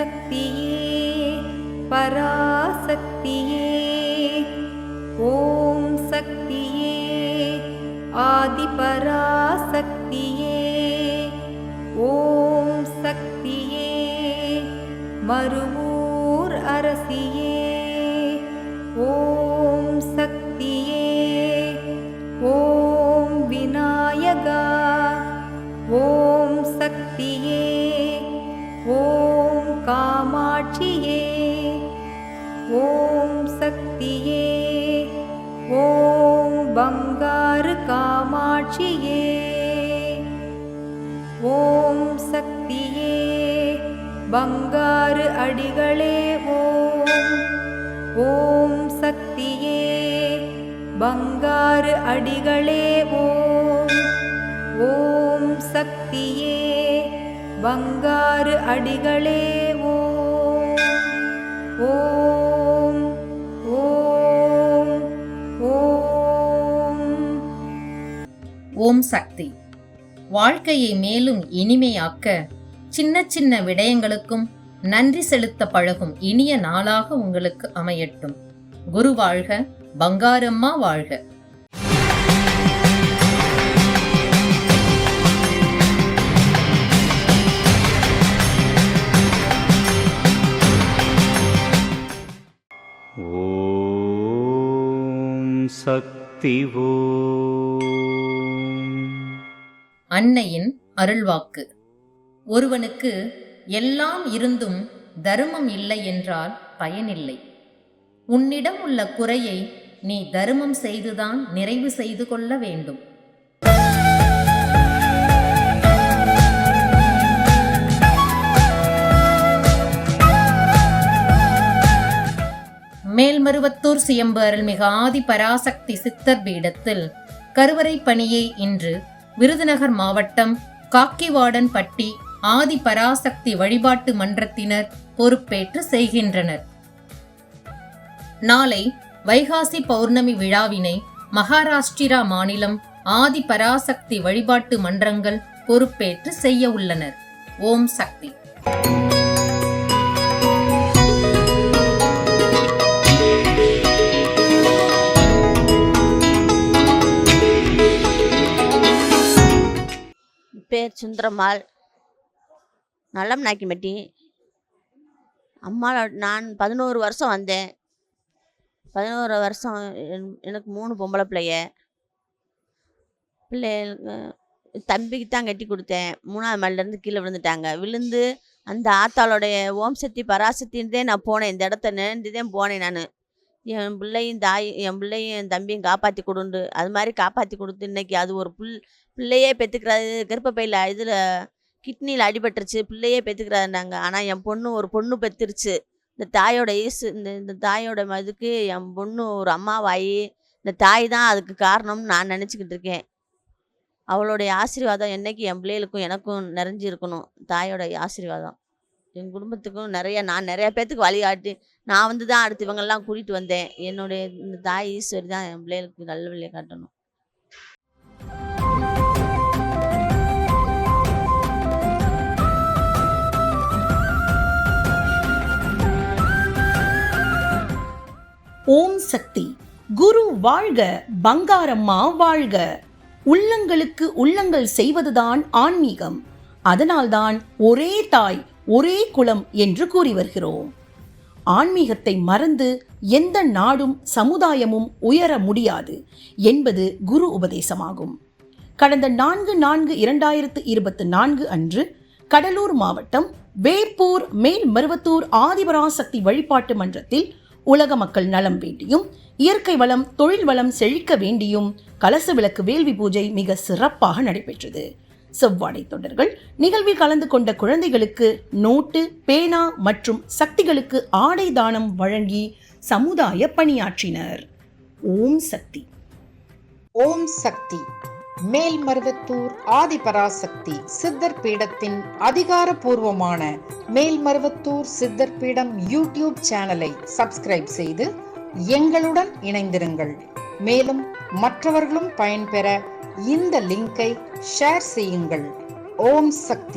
சக்தியே பராசக்தியே ஓம் சக்தியே ஆதிபராசக்தியே ஓம் சக்தியே மருவூர் அரசியே ஓம் சக்தியே ஓம் விநாயகா ஓம் சக்தியே ஓம் காமாட்சியே ஓம் சக்தியே ஓம் பங்காரு காமாட்சியே ஓம் சக்தியே பங்காரு அடிகளே ஓம் சக்தியே பங்காரு அடிகளே ஓம் சக்தியே பங்காரு அடிகளே ஓம் ஓம் ஓம். ஓம் சக்தி வாழ்க்கையை மேலும் இனிமையாக்க சின்ன சின்ன விடயங்களுக்கும் நன்றி செலுத்த பழகும் இனிய நாளாக உங்களுக்கு அமையட்டும். குரு வாழ்க, பங்காரம்மா வாழ்க. ஓம் சக்தி அன்னையின் அருள்வாக்கு. ஒருவனுக்கு எல்லாம் இருந்தும் தர்மம் இல்லை என்றால் பயனில்லை. உன்னிடம் உள்ள குறையை நீ தர்மம் செய்துதான் நிறைவு செய்து கொள்ள வேண்டும். மேல்மருவத்தூர் சுயம்பு அருள்மிகு ஆதி பராசக்தி சித்தர் பீடத்தில் கருவறை பணியை இன்று விருதுநகர் மாவட்டம் காக்கிவாடன்பட்டி ஆதி பராசக்தி வழிபாட்டு மன்றத்தினர் பொறுப்பேற்று செய்கின்றனர். நாளை வைகாசி பௌர்ணமி விழாவினை மகாராஷ்டிரா மாநிலம் ஆதி பராசக்தி வழிபாட்டு மன்றங்கள் பொறுப்பேற்று செய்ய உள்ளனர். ஓம் சக்தி. பேர் சுந்தரம்மாள், நலம் நாக்கிமட்டி. அம்மா நான் 11 வருஷம் வந்தேன். 11 வருஷம் எனக்கு 3 பொம்பளை தம்பிக்கு தான் கட்டி கொடுத்தேன். 3ஆவது மாடிலேருந்து கீழே விழுந்துட்டாங்க. விழுந்து அந்த ஆத்தாளோடைய ஓம் சக்தி பராசக்தின்றதே நான் போனேன். இந்த இடத்த நினைந்துதான் போனேன். நான் என் பிள்ளையும் என் பிள்ளையும் என் தம்பியும் காப்பாற்றி கொடுண்டு அது மாதிரி காப்பாற்றி கொடுத்து இன்னைக்கு அது ஒரு பிள்ளையே பெற்றுக்கிறாது. கர்ப்பப்பையில் இதில் கிட்னியில் அடிபட்டுருச்சு, பிள்ளையே பெற்றுக்கிறாருனாங்க. ஆனால் என் பொண்ணு ஒரு பொண்ணு பெற்றுருச்சு. இந்த தாயோட இந்த தாயோட இதுக்கு என் பொண்ணு ஒரு அம்மாவாயி இந்த தாய் தான் அதுக்கு காரணம்னு நான் நினச்சிக்கிட்டு இருக்கேன். அவளுடைய ஆசீர்வாதம் என்னைக்கு என் பிள்ளைகளுக்கும் எனக்கும் நிறைஞ்சி இருக்கணும். தாயோட ஆசீர்வாதம் என் குடும்பத்துக்கும் நான் நிறையா பேர்த்துக்கு வழிகாட்டி நான் தான் அடுத்து இவங்கெல்லாம் கூட்டிகிட்டு வந்தேன். என்னுடைய இந்த தாய் ஈஸ்வரி தான் என் பிள்ளைகளுக்கு நல்ல வழியை காட்டணும். ஓம் சக்தி. குரு வாழ்க, பங்காரம்மா வாழ்க. உள்ளங்களுக்கு உள்ளங்கள் செய்வதுதான் ஆன்மீகம். அதனால்தான் ஒரே தாய் ஒரே குலம் என்று கூறி வருகிறோம். ஆன்மீகத்தை மறந்து எந்த நாடும் சமுதாயமும் உயர முடியாது என்பது குரு உபதேசமாகும். கடந்த 4/4/2024 அன்று கடலூர் மாவட்டம் வேப்பூர் மேல்மருவத்தூர் ஆதிபராசக்தி வழிபாட்டு மன்றத்தில் உலக மக்கள் நலம் வேண்டியும் இயற்கை வளம் தொழில் வளம் செழிக்க வேண்டியும் கலச விளக்கு வேள்வி பூஜை மிக சிறப்பாக நடைபெற்றது. செவ்வாடை தொண்டர்கள் நிகழ்வில் கலந்து கொண்ட குழந்தைகளுக்கு நோட்டு, பேனா மற்றும் சக்திகளுக்கு ஆடை தானம் வழங்கி சமுதாய பணியாற்றினர். ஓம் சக்தி. ஓம் சக்தி. மேல்மருவத்தூர் ஆதிபராசக்தி சித்தர் பீடத்தின் அதிகாரப்பூர்வமான மேல்மருவத்தூர் சித்தர் பீடம் யூடியூப் சேனலை சப்ஸ்கிரைப் செய்து எங்களுடன் இணைந்திருங்கள். மேலும் மற்றவர்களும் பயன்பெற இந்த லிங்கை ஷேர் செய்யுங்கள். ஓம் சக்தி.